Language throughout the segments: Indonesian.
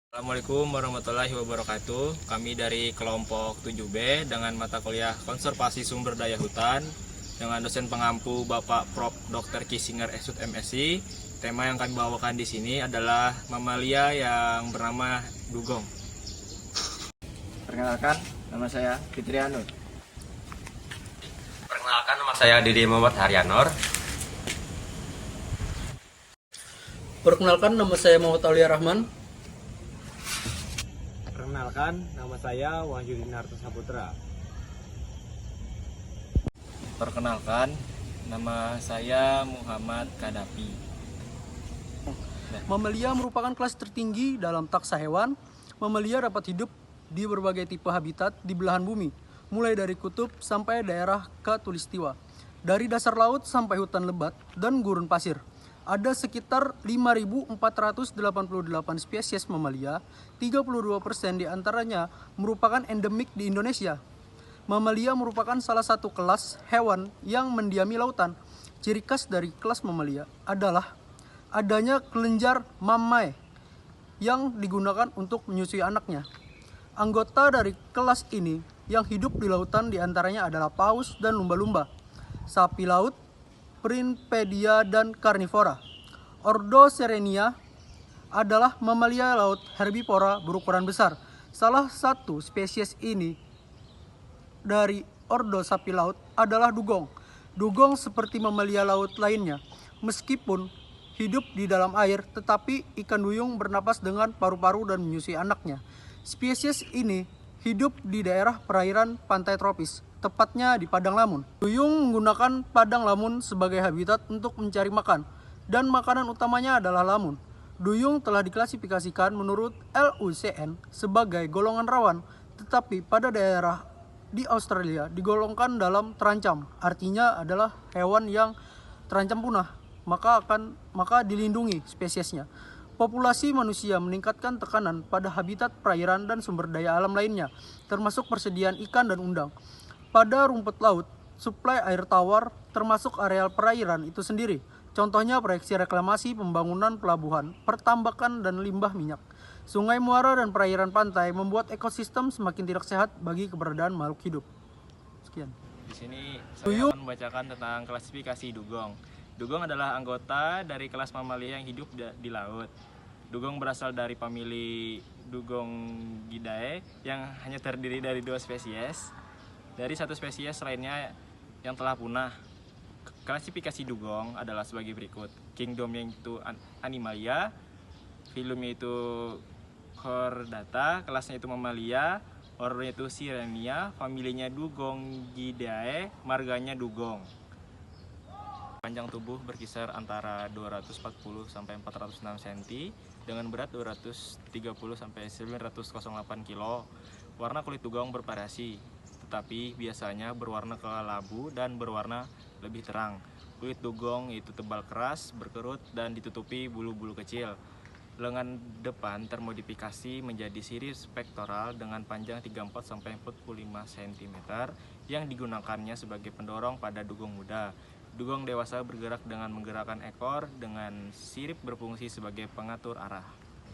Assalamualaikum warahmatullahi wabarakatuh. Kami dari kelompok 7B dengan mata kuliah Konservasi Sumber Daya Hutan dengan dosen pengampu Bapak Prof. Dr. Kisinger Esut MSI. Tema yang kami bawakan di sini adalah mamalia yang bernama dugong. Perkenalkan, nama saya Fitrianur. Perkenalkan, nama saya Didi Muhammad Haryanor. Perkenalkan, nama saya Muhammad Aulia Rahman. Perkenalkan, nama saya Wahyu Dinarto Saputra. Perkenalkan, nama saya Muhammad Kadapi. Mamalia merupakan kelas tertinggi dalam taxa hewan. Mamalia dapat hidup di berbagai tipe habitat di belahan bumi, mulai dari kutub sampai daerah khatulistiwa, dari dasar laut sampai hutan lebat dan gurun pasir. Ada sekitar 5.488 spesies mamalia, 32% diantaranya merupakan endemik di Indonesia. Mamalia merupakan salah satu kelas hewan yang mendiami lautan. Ciri khas dari kelas mamalia adalah adanya kelenjar mamae yang digunakan untuk menyusui anaknya. Anggota dari kelas ini yang hidup di lautan diantaranya adalah paus dan lumba-lumba, sapi laut, Primpedia dan karnivora. Ordo Serenia adalah mamalia laut herbivora berukuran besar. Salah satu spesies ini dari ordo sapi laut adalah dugong. Dugong seperti mamalia laut lainnya, meskipun hidup di dalam air, tetapi ikan duyung bernapas dengan paru-paru dan menyusui anaknya. Spesies ini hidup di daerah perairan pantai tropis, tepatnya di padang lamun. Duyung menggunakan padang lamun sebagai habitat untuk mencari makan, dan makanan utamanya adalah lamun. Duyung telah diklasifikasikan menurut LUCN sebagai golongan rawan, tetapi pada daerah di Australia digolongkan dalam terancam, artinya adalah hewan yang terancam punah, maka dilindungi spesiesnya. Populasi manusia meningkatkan tekanan pada habitat perairan dan sumber daya alam lainnya, termasuk persediaan ikan dan udang. Pada rumput laut, suplai air tawar termasuk areal perairan itu sendiri. Contohnya proyeksi reklamasi, pembangunan pelabuhan, pertambakan dan limbah minyak. Sungai, muara, dan perairan pantai membuat ekosistem semakin tidak sehat bagi keberadaan makhluk hidup. Sekian. Di sini saya akan membacakan tentang klasifikasi dugong. Dugong adalah anggota dari kelas mamalia yang hidup di laut. Dugong berasal dari famili Dugongidae yang hanya terdiri dari 2 spesies. Dari 1 spesies lainnya yang telah punah. Klasifikasi dugong adalah sebagai berikut. Kingdomnya itu Animalia, filumnya itu Chordata, kelasnya itu Mamalia, ordonya itu Sirenia, familinya Dugongidae, marganya dugong. Panjang tubuh berkisar antara 240 sampai 406 cm dengan berat 230 sampai 908 kg. Warna kulit dugong bervariasi, tetapi biasanya berwarna kelabu dan berwarna lebih terang. Kulit dugong itu tebal keras, berkerut dan ditutupi bulu-bulu kecil. Lengan depan termodifikasi menjadi sirip pektoral dengan panjang 34 sampai 45 cm yang digunakannya sebagai pendorong pada dugong muda. Dugong dewasa bergerak dengan menggerakkan ekor dengan sirip berfungsi sebagai pengatur arah.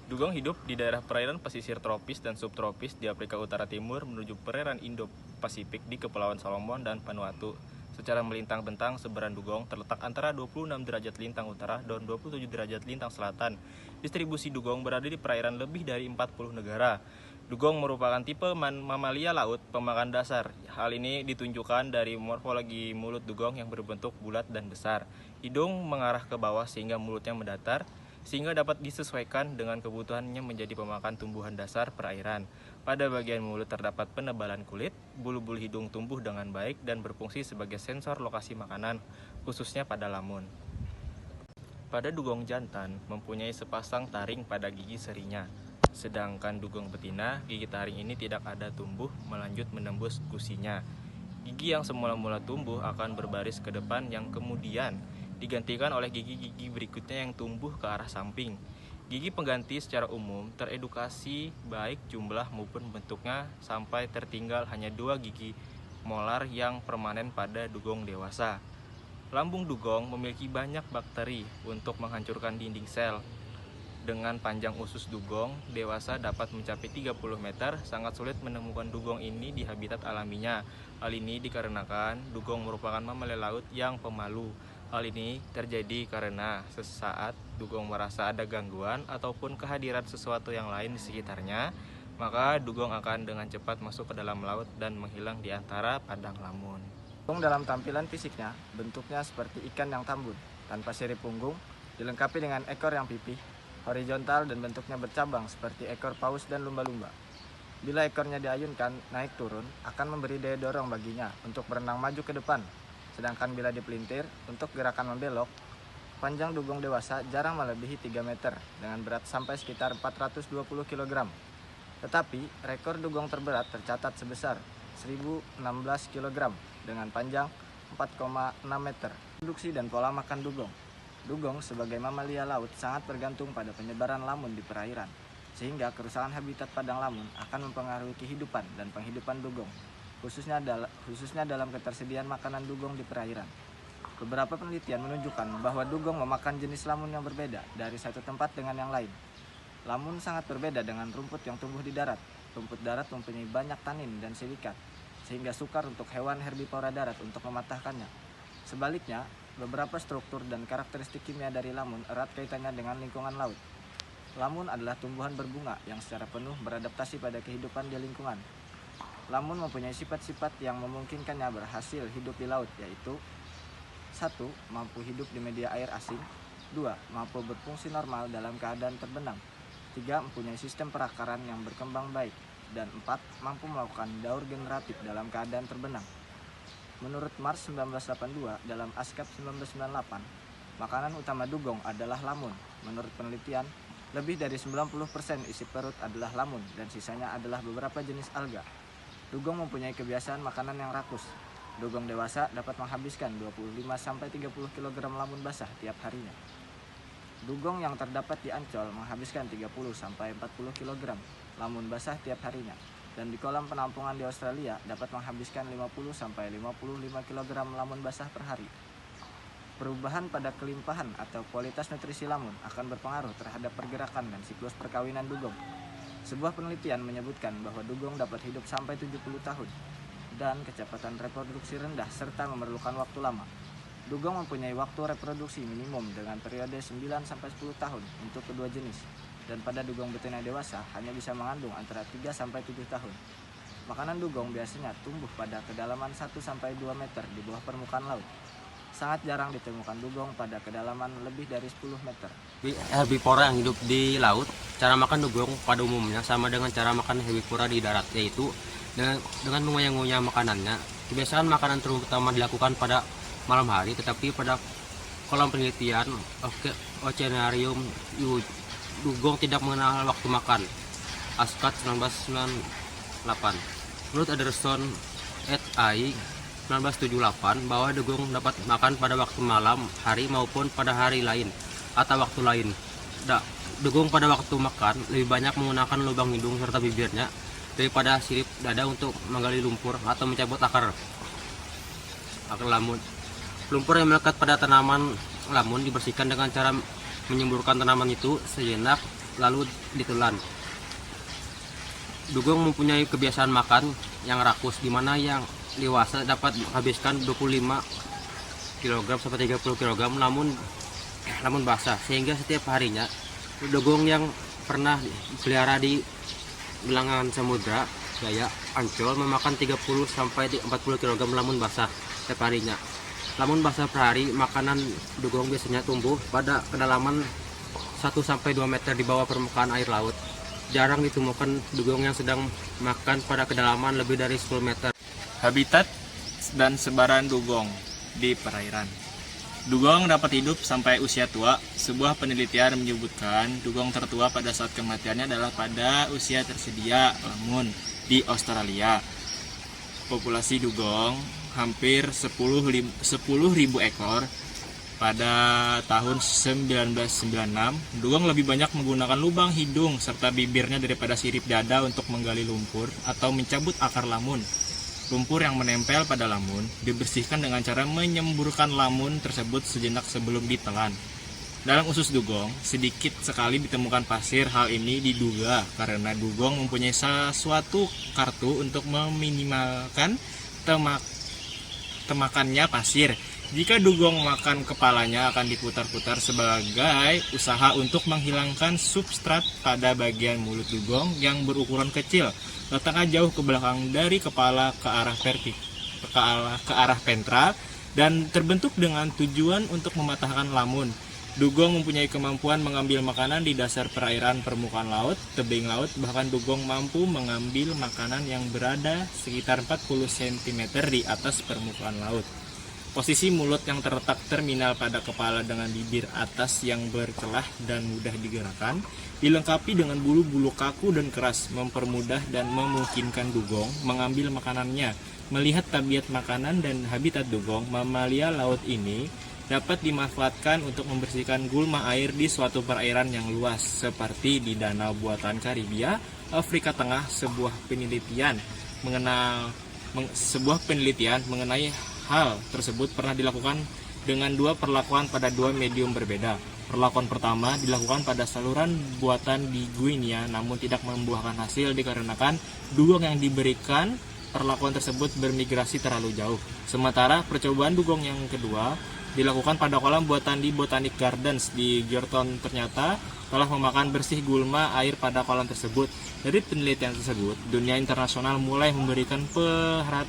Dugong hidup di daerah perairan pesisir tropis dan subtropis di Afrika Utara Timur menuju perairan Indo-Pasifik di Kepulauan Solomon dan Vanuatu. Secara melintang bentang, sebaran dugong terletak antara 26 derajat lintang utara dan 27 derajat lintang selatan. Distribusi dugong berada di perairan lebih dari 40 negara. Dugong merupakan tipe mamalia laut pemakan dasar. Hal ini ditunjukkan dari morfologi mulut dugong yang berbentuk bulat dan besar. Hidung mengarah ke bawah sehingga mulutnya mendatar, sehingga dapat disesuaikan dengan kebutuhannya menjadi pemakan tumbuhan dasar perairan. Pada bagian mulut terdapat penebalan kulit, bulu-bulu hidung tumbuh dengan baik dan berfungsi sebagai sensor lokasi makanan, khususnya pada lamun. Pada dugong jantan mempunyai sepasang taring pada gigi serinya. Sedangkan dugong betina, gigi taring ini tidak ada tumbuh melanjut menembus gusinya. Gigi yang semula-mula tumbuh akan berbaris ke depan yang kemudian digantikan oleh gigi-gigi berikutnya yang tumbuh ke arah samping. Gigi pengganti secara umum teredukasi baik jumlah maupun bentuknya sampai tertinggal hanya 2 gigi molar yang permanen pada dugong dewasa. Lambung dugong memiliki banyak bakteri untuk menghancurkan dinding sel. Dengan panjang usus dugong dewasa dapat mencapai 30 meter, sangat sulit menemukan dugong ini di habitat alaminya. Hal ini dikarenakan dugong merupakan mamalia laut yang pemalu. Hal ini terjadi karena sesaat dugong merasa ada gangguan ataupun kehadiran sesuatu yang lain di sekitarnya, maka dugong akan dengan cepat masuk ke dalam laut dan menghilang di antara padang lamun. Dugong dalam tampilan fisiknya, bentuknya seperti ikan yang tambun, tanpa sirip punggung, dilengkapi dengan ekor yang pipih, horizontal dan bentuknya bercabang seperti ekor paus dan lumba-lumba. Bila ekornya diayunkan naik turun, akan memberi daya dorong baginya untuk berenang maju ke depan. Sedangkan bila dipelintir untuk gerakan membelok, panjang dugong dewasa jarang melebihi 3 meter dengan berat sampai sekitar 420 kg. Tetapi rekor dugong terberat tercatat sebesar 1016 kg dengan panjang 4,6 meter. Produksi dan pola makan dugong. Dugong sebagai mamalia laut sangat bergantung pada penyebaran lamun di perairan, sehingga kerusakan habitat padang lamun akan mempengaruhi kehidupan dan penghidupan dugong, khususnya dalam ketersediaan makanan dugong di perairan. Beberapa penelitian menunjukkan bahwa dugong memakan jenis lamun yang berbeda dari satu tempat dengan yang lain. Lamun sangat berbeda dengan rumput yang tumbuh di darat. Rumput darat mempunyai banyak tanin dan silikat, sehingga sukar untuk hewan herbivora darat untuk mematahkannya. Sebaliknya, beberapa struktur dan karakteristik kimia dari lamun erat kaitannya dengan lingkungan laut. Lamun adalah tumbuhan berbunga yang secara penuh beradaptasi pada kehidupan di lingkungan. Lamun mempunyai sifat-sifat yang memungkinkannya berhasil hidup di laut, yaitu 1. Mampu hidup di media air asing. 2. Mampu berfungsi normal dalam keadaan terbenam. 3. Mempunyai sistem perakaran yang berkembang baik. Dan 4. Mampu melakukan daur generatif dalam keadaan terbenam. Menurut Mars 1982 dalam ASCAP 1998, makanan utama dugong adalah lamun. Menurut penelitian, lebih dari 90% isi perut adalah lamun dan sisanya adalah beberapa jenis alga. Dugong mempunyai kebiasaan makanan yang rakus. Dugong dewasa dapat menghabiskan 25-30 kg lamun basah tiap harinya. Dugong yang terdapat di Ancol menghabiskan 30-40 kg lamun basah tiap harinya. Dan di kolam penampungan di Australia dapat menghabiskan 50-55 kg lamun basah per hari. Perubahan pada kelimpahan atau kualitas nutrisi lamun akan berpengaruh terhadap pergerakan dan siklus perkawinan dugong. Sebuah penelitian menyebutkan bahwa dugong dapat hidup sampai 70 tahun dan kecepatan reproduksi rendah serta memerlukan waktu lama. Dugong mempunyai waktu reproduksi minimum dengan periode 9-10 tahun untuk kedua jenis. Dan pada dugong betina dewasa hanya bisa mengandung antara 3-7 tahun. Makanan dugong biasanya tumbuh pada kedalaman 1-2 meter di bawah permukaan laut. Sangat jarang ditemukan dugong pada kedalaman lebih dari 10 meter. Herbivora yang hidup di laut, cara makan dugong pada umumnya sama dengan cara makan herbivora di darat, yaitu dengan mengunyah-ngunyah makanannya. Kebiasaan makanan terutama dilakukan pada malam hari, tetapi pada kolam penelitian Oceanarium dugong tidak mengenal waktu makan. ASCAP 1998. Menurut Anderson et al. 1978 bahwa dugong dapat makan pada waktu malam hari maupun pada hari lain atau waktu lain. Dugong pada waktu makan lebih banyak menggunakan lubang hidung serta bibirnya daripada sirip dada untuk menggali lumpur atau mencabut akar lamun. Lumpur yang melekat pada tanaman lamun dibersihkan dengan cara menyemburkan tanaman itu sejenak lalu ditelan. Dugong mempunyai kebiasaan makan yang rakus, di mana yang dewasa dapat menghabiskan 25 kg sampai 30 kg lamun basah, sehingga setiap harinya dugong yang pernah pelihara di bilangan samudra Jaya Ancol memakan 30 sampai 40 kg lamun basah setiap harinya. Lamun basah per hari, makanan dugong biasanya tumbuh pada kedalaman 1-2 meter di bawah permukaan air laut. Jarang ditemukan dugong yang sedang makan pada kedalaman lebih dari 10 meter. Habitat dan sebaran dugong di perairan. Dugong dapat hidup sampai usia tua. Sebuah penelitian menyebutkan dugong tertua pada saat kematiannya adalah pada usia tersedia lamun di Australia. Populasi dugong hampir 10.000 ekor. Pada tahun 1996, dugong lebih banyak menggunakan lubang hidung serta bibirnya daripada sirip dada untuk menggali lumpur atau mencabut akar lamun. Lumpur yang menempel pada lamun dibersihkan dengan cara menyemburkan lamun tersebut sejenak sebelum ditelan. Dalam usus dugong, sedikit sekali ditemukan pasir. Hal ini diduga karena dugong mempunyai suatu kartu untuk meminimalkan temakannya pasir. Jika dugong makan, kepalanya akan diputar-putar sebagai usaha untuk menghilangkan substrat pada bagian mulut dugong yang berukuran kecil, letaknya jauh ke belakang dari kepala ke arah ventral dan terbentuk dengan tujuan untuk mematahkan lamun. Dugong mempunyai kemampuan mengambil makanan di dasar perairan, permukaan laut, tebing laut, bahkan dugong mampu mengambil makanan yang berada sekitar 40 cm di atas permukaan laut. Posisi mulut yang terletak terminal pada kepala dengan bibir atas yang bercelah dan mudah digerakkan, dilengkapi dengan bulu-bulu kaku dan keras, mempermudah dan memungkinkan dugong mengambil makanannya. Melihat tabiat makanan dan habitat dugong, mamalia laut ini dapat dimanfaatkan untuk membersihkan gulma air di suatu perairan yang luas, seperti di Danau Buatan Karibia, Afrika Tengah. Sebuah penelitian mengenai hal tersebut pernah dilakukan dengan dua perlakuan pada dua medium berbeda. Perlakuan pertama dilakukan pada saluran buatan di Guinea, namun tidak membuahkan hasil dikarenakan dugong yang diberikan perlakuan tersebut bermigrasi terlalu jauh. Sementara percobaan dugong yang kedua dilakukan pada kolam buatan di Botanic Gardens di Gorton ternyata telah memakan bersih gulma air pada kolam tersebut. Dari penelitian tersebut, dunia internasional mulai memberikan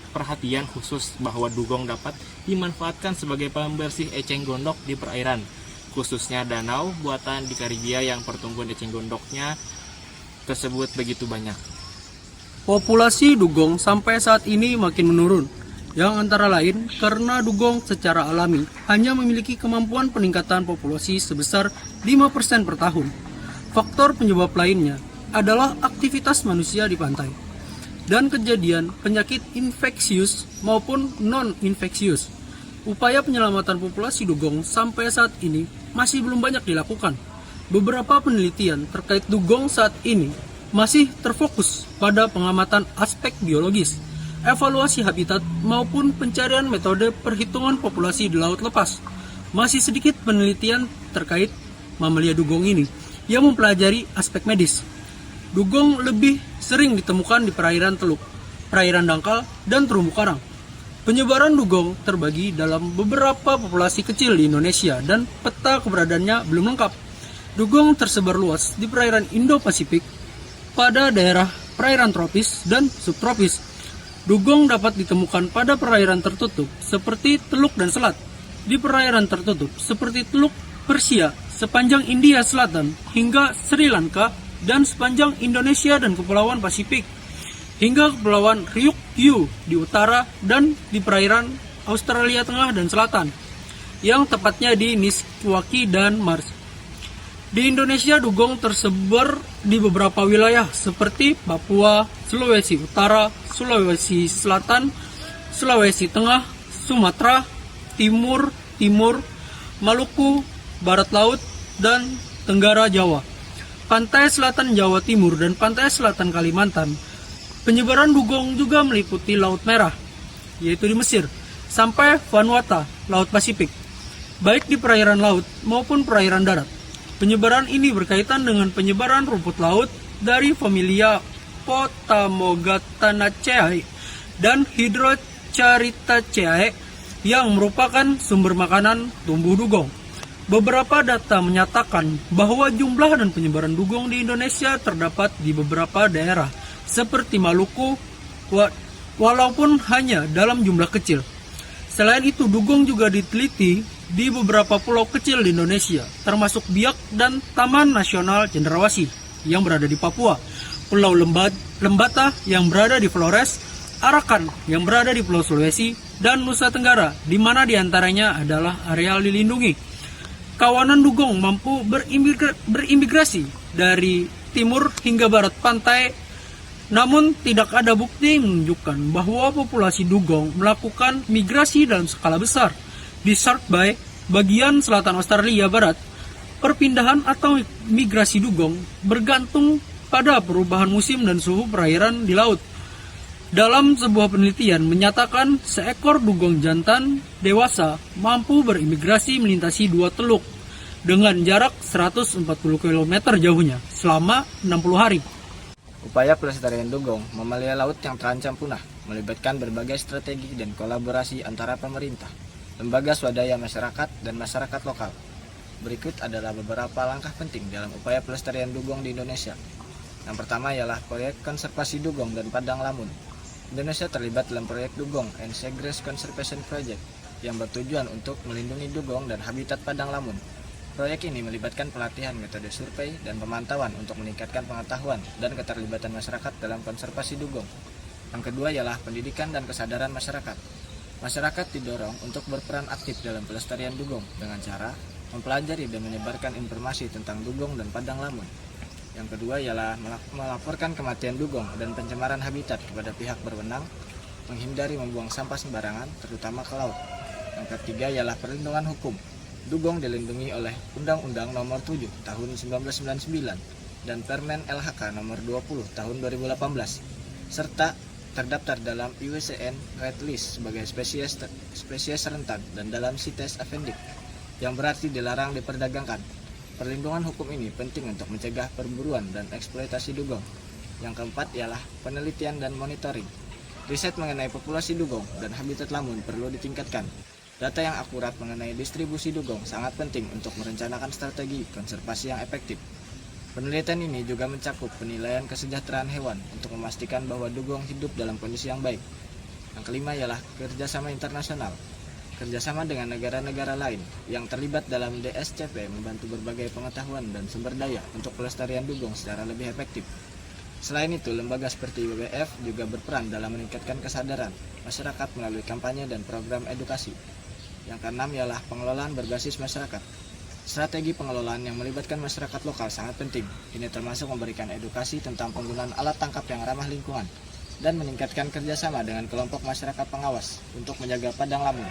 perhatian khusus bahwa dugong dapat dimanfaatkan sebagai pembersih eceng gondok di perairan, khususnya danau buatan di Karibia yang pertumbuhan eceng gondoknya tersebut begitu banyak. Populasi dugong sampai saat ini makin menurun, yang antara lain karena dugong secara alami hanya memiliki kemampuan peningkatan populasi sebesar 5% per tahun. Faktor penyebab lainnya adalah aktivitas manusia di pantai dan kejadian penyakit infeksius maupun non-infeksius. Upaya penyelamatan populasi dugong sampai saat ini masih belum banyak dilakukan. Beberapa penelitian terkait dugong saat ini masih terfokus pada pengamatan aspek biologis, evaluasi habitat maupun pencarian metode perhitungan populasi di laut lepas. Masih sedikit penelitian terkait mamalia dugong ini yang mempelajari aspek medis. Dugong lebih sering ditemukan di perairan teluk, perairan dangkal, dan terumbu karang. Penyebaran dugong terbagi dalam beberapa populasi kecil di Indonesia dan peta keberadaannya belum lengkap. Dugong tersebar luas di perairan Indo-Pasifik pada daerah perairan tropis dan subtropis. Dugong dapat ditemukan pada perairan tertutup seperti Teluk dan Selat, di perairan tertutup seperti Teluk Persia sepanjang India Selatan hingga Sri Lanka, dan sepanjang Indonesia dan Kepulauan Pasifik hingga Kepulauan Ryukyu di utara dan di perairan Australia Tengah dan Selatan, yang tepatnya di Nisqually dan Mars. Di Indonesia, dugong tersebar di beberapa wilayah seperti Papua, Sulawesi Utara, Sulawesi Selatan, Sulawesi Tengah, Sumatera, Timur, Maluku, Barat Laut, dan Tenggara Jawa. Pantai selatan Jawa Timur dan pantai selatan Kalimantan. Penyebaran dugong juga meliputi Laut Merah, yaitu di Mesir, sampai Vanuatu, Laut Pasifik, baik di perairan laut maupun perairan darat. Penyebaran ini berkaitan dengan penyebaran rumput laut dari familia Potamogatanaceae dan Hydrocharithaceae yang merupakan sumber makanan tumbuh dugong. Beberapa data menyatakan bahwa jumlah dan penyebaran dugong di Indonesia terdapat di beberapa daerah seperti Maluku, walaupun hanya dalam jumlah kecil. Selain itu, dugong juga diteliti di beberapa pulau kecil di Indonesia, termasuk Biak dan Taman Nasional Cendrawasih yang berada di Papua, Pulau Lembata yang berada di Flores, Arakan yang berada di Pulau Sulawesi, dan Nusa Tenggara, di mana diantaranya adalah area dilindungi. Kawanan dugong mampu berimigrasi dari timur hingga barat pantai, namun tidak ada bukti menunjukkan bahwa populasi dugong melakukan migrasi dalam skala besar. Di Shark Bay, bagian selatan Australia Barat, perpindahan atau migrasi dugong bergantung pada perubahan musim dan suhu perairan di laut. Dalam sebuah penelitian menyatakan seekor dugong jantan dewasa mampu berimigrasi melintasi 2 teluk dengan jarak 140 km jauhnya selama 60 hari. Upaya pelestarian dugong mamalia laut yang terancam punah melibatkan berbagai strategi dan kolaborasi antara pemerintah, lembaga swadaya masyarakat, dan masyarakat lokal. Berikut adalah beberapa langkah penting dalam upaya pelestarian dugong di Indonesia. Yang pertama ialah proyek konservasi dugong dan padang lamun. Indonesia terlibat dalam proyek Dugong and Seagrass Conservation Project yang bertujuan untuk melindungi dugong dan habitat padang lamun. Proyek ini melibatkan pelatihan metode survei dan pemantauan untuk meningkatkan pengetahuan dan keterlibatan masyarakat dalam konservasi dugong. Yang kedua ialah pendidikan dan kesadaran masyarakat. Masyarakat didorong untuk berperan aktif dalam pelestarian dugong dengan cara mempelajari dan menyebarkan informasi tentang dugong dan padang lamun. Yang kedua ialah melaporkan kematian dugong dan pencemaran habitat kepada pihak berwenang, menghindari membuang sampah sembarangan, terutama ke laut. Yang ketiga ialah perlindungan hukum. Dugong dilindungi oleh Undang-Undang Nomor 7 Tahun 1999 dan Permen LHK Nomor 20 Tahun 2018, serta terdaftar dalam IUCN Red List sebagai spesies rentan dan dalam CITES Afendik, yang berarti dilarang diperdagangkan. Perlindungan hukum ini penting untuk mencegah perburuan dan eksploitasi dugong. Yang keempat ialah penelitian dan monitoring. Riset mengenai populasi dugong dan habitat lamun perlu ditingkatkan. Data yang akurat mengenai distribusi dugong sangat penting untuk merencanakan strategi konservasi yang efektif. Penelitian ini juga mencakup penilaian kesejahteraan hewan untuk memastikan bahwa dugong hidup dalam kondisi yang baik. Yang kelima ialah kerjasama internasional. Kerjasama dengan negara-negara lain yang terlibat dalam DSCP membantu berbagai pengetahuan dan sumber daya untuk pelestarian dugong secara lebih efektif. Selain itu, lembaga seperti WWF juga berperan dalam meningkatkan kesadaran masyarakat melalui kampanye dan program edukasi. Yang keenam ialah pengelolaan berbasis masyarakat. Strategi pengelolaan yang melibatkan masyarakat lokal sangat penting. Ini termasuk memberikan edukasi tentang penggunaan alat tangkap yang ramah lingkungan dan meningkatkan kerjasama dengan kelompok masyarakat pengawas untuk menjaga padang lamun.